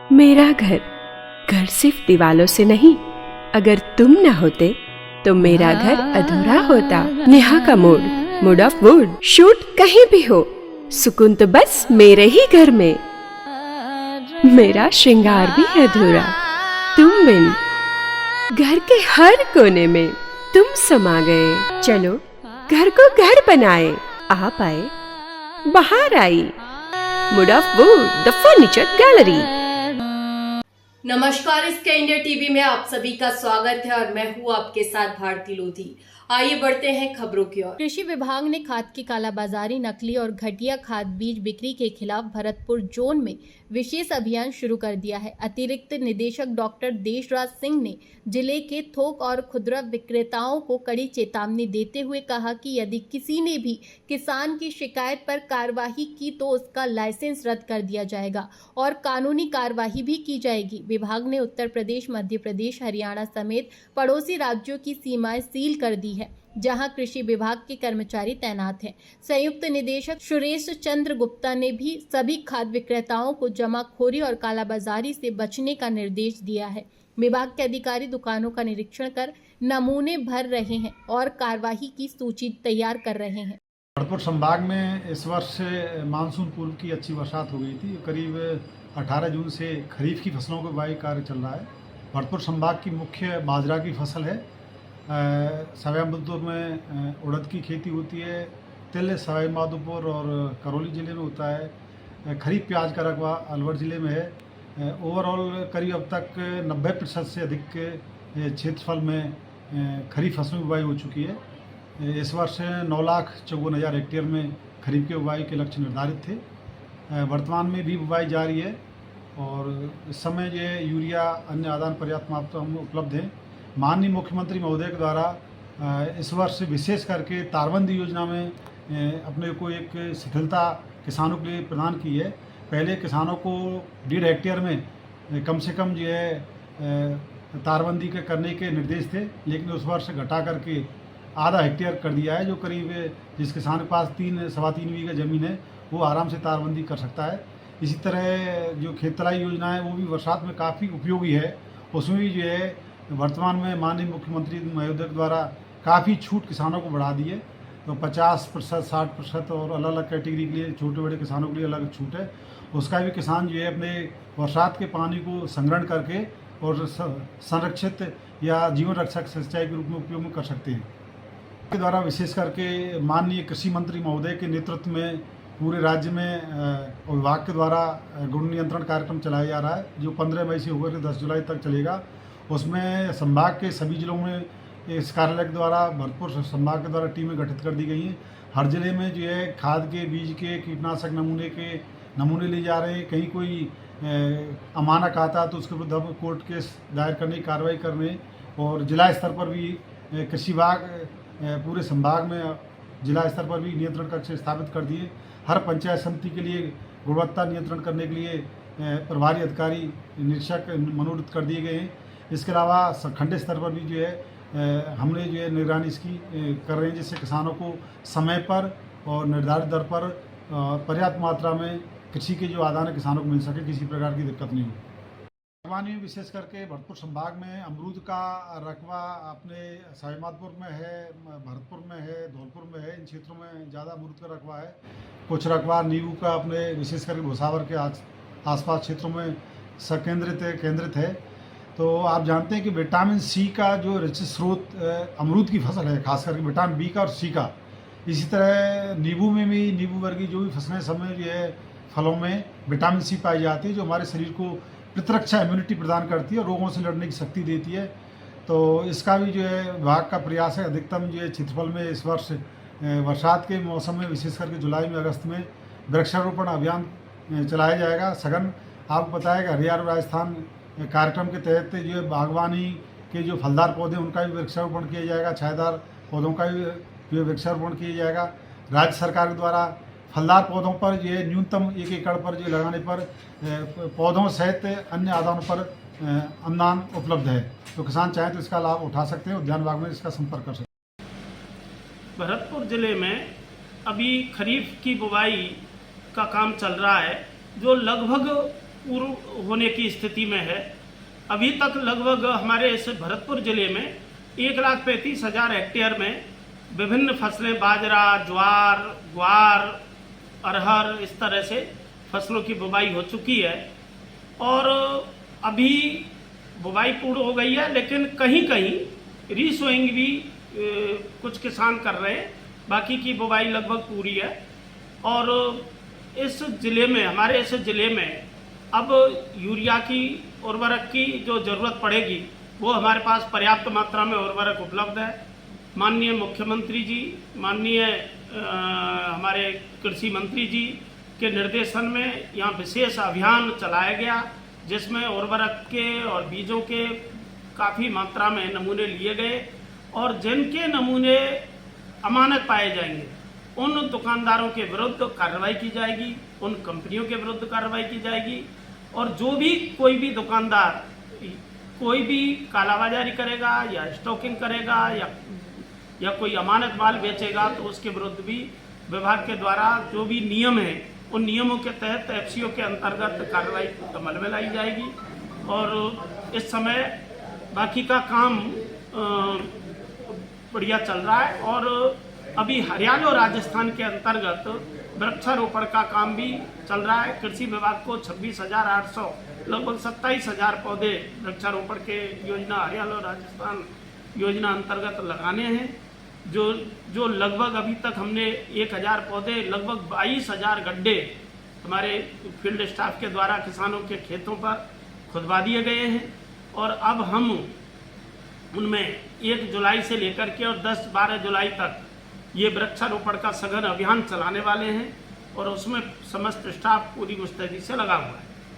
मेरा घर घर सिर्फ दीवालों से नहीं, अगर तुम न होते तो मेरा घर अधूरा होता। नेहा का मूड ऑफ वुड। शूट कहीं भी हो, सुकून तो बस मेरे ही घर में। मेरा श्रृंगार भी अधूरा, तुम बिन। घर के हर कोने में तुम समा गए। चलो घर को घर बनाए। आप आए, बाहर आई। Mood of wood, the furniture gallery. नमस्कार, स्काई इंडिया टीवी में आप सभी का स्वागत है और मैं हूँ आपके साथ भारती लोधी। आइए बढ़ते हैं खबरों की ओर। कृषि विभाग ने खाद की कालाबाजारी, नकली और घटिया खाद बीज बिक्री के खिलाफ भरतपुर जोन में विशेष अभियान शुरू कर दिया है। अतिरिक्त निदेशक डॉक्टर देशराज सिंह ने जिले के थोक और खुदरा विक्रेताओं को कड़ी चेतावनी देते हुए कहा कि यदि किसी ने भी किसान की शिकायत पर कार्रवाई की तो उसका लाइसेंस रद्द कर दिया जाएगा और कानूनी कार्रवाई भी की जाएगी। विभाग ने उत्तर प्रदेश, मध्य प्रदेश, हरियाणा समेत पड़ोसी राज्यों की सीमाएं सील कर दी है, जहां कृषि विभाग के कर्मचारी तैनात हैं। संयुक्त निदेशक सुरेश चंद्र गुप्ता ने भी सभी खाद विक्रेताओं को जमाखोरी और कालाबाजारी से बचने का निर्देश दिया है। विभाग के अधिकारी दुकानों का निरीक्षण कर नमूने भर रहे हैं और कार्रवाई की सूची तैयार कर रहे हैं। भरतपुर संभाग में इस वर्ष मानसून पूर्व की अच्छी बरसात हो गई थी। करीब 18 जून से खरीफ की फसलों का बुआई कार्य चल रहा है। भरतपुर संभाग की मुख्य बाजरा की फसल है। सवाई माधोपुर में उड़द की खेती होती है। तिल सवाई माधोपुर और करौली ज़िले में होता है। खरीफ प्याज का रकबा अलवर ज़िले में है। ओवरऑल करीब अब तक 90% से अधिक क्षेत्रफल में खरीफ फसलों की बुआई हो चुकी है। इस वर्ष 9,54,000 हेक्टेयर में खरीफ के बुआई के लक्ष्य निर्धारित थे। वर्तमान में भी बुआई जारी है और इस समय जो यूरिया अन्य आदान पर्याप्त मात्रा में उपलब्ध है। माननीय मुख्यमंत्री महोदय के द्वारा इस वर्ष विशेष करके तारबंदी योजना में अपने को एक शिथिलता किसानों के लिए प्रदान की है। पहले किसानों को 1.5 हेक्टेयर में कम से कम जो है तारबंदी के करने के निर्देश थे, लेकिन उस वर्ष घटा करके आधा हेक्टेयर कर दिया है। जो करीब जिस किसान के पास 3-3.25 बीघा ज़मीन है वो आराम से तारबंदी कर सकता है। इसी तरह जो खेत तलाई योजना है वो भी बरसात में काफ़ी उपयोगी है। उसमें भी जो है वर्तमान में माननीय मुख्यमंत्री महोदय द्वारा काफ़ी छूट किसानों को बढ़ा दी है। तो 50%, 60% और अलग अलग कैटेगरी के लिए छोटे बड़े किसानों के लिए अलग छूट है। उसका भी किसान जो है अपने बरसात के पानी को संग्रहण करके और संरक्षित या जीवन रक्षक सिंचाई के रूप में उपयोग कर सकते हैं। के द्वारा विशेष करके माननीय कृषि मंत्री महोदय के नेतृत्व में पूरे राज्य में विभाग के द्वारा गुण नियंत्रण कार्यक्रम चलाया जा रहा है, जो 15 मई से होकर 10 जुलाई तक चलेगा। उसमें संभाग के सभी जिलों में इस कार्यालय के द्वारा भरतपुर संभाग के द्वारा टीमें गठित कर दी गई हैं। हर जिले में जो है खाद के, बीज के, कीटनाशक नमूने ले जा रहे हैं। कहीं कोई अमानक आता तो उसके विरुद्ध हम कोर्ट केस दायर करने की कार्रवाई कर रहे हैं। और जिला स्तर पर भी कृषि विभाग पूरे संभाग में जिला स्तर पर भी नियंत्रण कक्ष स्थापित कर दिए। हर पंचायत समिति के लिए गुणवत्ता नियंत्रण करने के लिए प्रभारी अधिकारी, निरीक्षक मनोनीत कर दिए गए हैं। इसके अलावा खंड स्तर पर भी जो है हमने जो है निगरानी इसकी कर रहे हैं, जिससे किसानों को समय पर और निर्धारित दर पर पर्याप्त मात्रा में कृषि के जो आदान किसानों को मिल सके, किसी प्रकार की दिक्कत नहीं हो। बागवानी में विशेष करके भरतपुर संभाग में अमरूद का रकबा अपने सवाई माधोपुर में है, भरतपुर में है, धौलपुर में है। इन क्षेत्रों में ज़्यादा अमरूद का रकबा है। कुछ रकबा नींबू का अपने विशेष करके भुसावर के आसपास क्षेत्रों में केंद्रित है। तो आप जानते हैं कि विटामिन सी का जो रिच स्रोत अमरूद की फसल है, खास करके विटामिन बी का और सी का। इसी तरह नींबू में भी, नींबू वर्गीय जो भी फसलें समय जो है फलों में विटामिन सी पाई जाती है, जो हमारे शरीर को प्रतिरक्षा इम्यूनिटी प्रदान करती है और रोगों से लड़ने की शक्ति देती है। तो इसका भी जो है विभाग का प्रयास है अधिकतम जो है क्षेत्रफल में इस वर्ष बरसात के मौसम में विशेष करके जुलाई में, अगस्त में वृक्षारोपण अभियान चलाया जाएगा सघन। आपको बताया कि हरियाणा राजस्थान कार्यक्रम के तहत जो है बागवानी के जो फलदार पौधे उनका भी वृक्षारोपण किया जाएगा, छायादार पौधों का भी जो वृक्षारोपण किया जाएगा। राज्य सरकार के द्वारा फलदार पौधों पर जो है न्यूनतम 1 एकड़ पर जो लगाने पर पौधों सहित अन्य आदानों पर अनुदान उपलब्ध है। तो किसान चाहें तो इसका लाभ उठा सकते हैं, उद्यान विभाग में इसका संपर्क कर सकते हैं। भरतपुर ज़िले में अभी खरीफ की बुवाई का काम चल रहा है, जो लगभग पूर्ण होने की स्थिति में है। अभी तक लगभग हमारे इस भरतपुर जिले में 1,35,000 हेक्टेयर में विभिन्न फसलें बाजरा, ज्वार, ग्वार, अरहर इस तरह से फसलों की बुवाई हो चुकी है और अभी बुवाई पूर्ण हो गई है, लेकिन कहीं कहीं रीसोइंग भी कुछ किसान कर रहे हैं। बाकी की बुवाई लगभग पूरी है और इस जिले में, हमारे इस जिले में अब यूरिया की, उर्वरक की जो ज़रूरत पड़ेगी वो हमारे पास पर्याप्त मात्रा में उर्वरक उपलब्ध है। माननीय मुख्यमंत्री जी, माननीय हमारे कृषि मंत्री जी के निर्देशन में यहाँ विशेष अभियान चलाया गया, जिसमें उर्वरक के और बीजों के काफ़ी मात्रा में नमूने लिए गए और जिनके नमूने अमानक पाए जाएंगे उन दुकानदारों के विरुद्ध कार्रवाई की जाएगी, उन कंपनियों के विरुद्ध कार्रवाई की जाएगी और जो भी कोई भी दुकानदार कोई भी कालाबाजारी करेगा या स्टॉकिंग करेगा या कोई अमानक माल बेचेगा तो उसके विरुद्ध भी विभाग के द्वारा जो भी नियम है उन नियमों के तहत एफसीओ के अंतर्गत कार्रवाई अमल में लाई जाएगी। और इस समय बाकी का काम बढ़िया चल रहा है और अभी हरियाणा और राजस्थान के अंतर्गत वृक्षारोपण का काम भी चल रहा है। कृषि विभाग को 26,800 लगभग 27,000 पौधे वृक्षारोपण के योजना हरियाणा और राजस्थान योजना अंतर्गत लगाने हैं, जो लगभग अभी तक हमने 1,000 पौधे, लगभग 22,000 गड्ढे हमारे फील्ड स्टाफ के द्वारा किसानों के खेतों पर खुदवा दिए गए हैं और अब हम उनमें 1 जुलाई से लेकर के और 10-12 जुलाई तक ये वृक्षारोपण का सघन अभियान चलाने वाले हैं और उसमें समस्त स्टाफ पूरी मुस्तैदी से लगा हुआ है।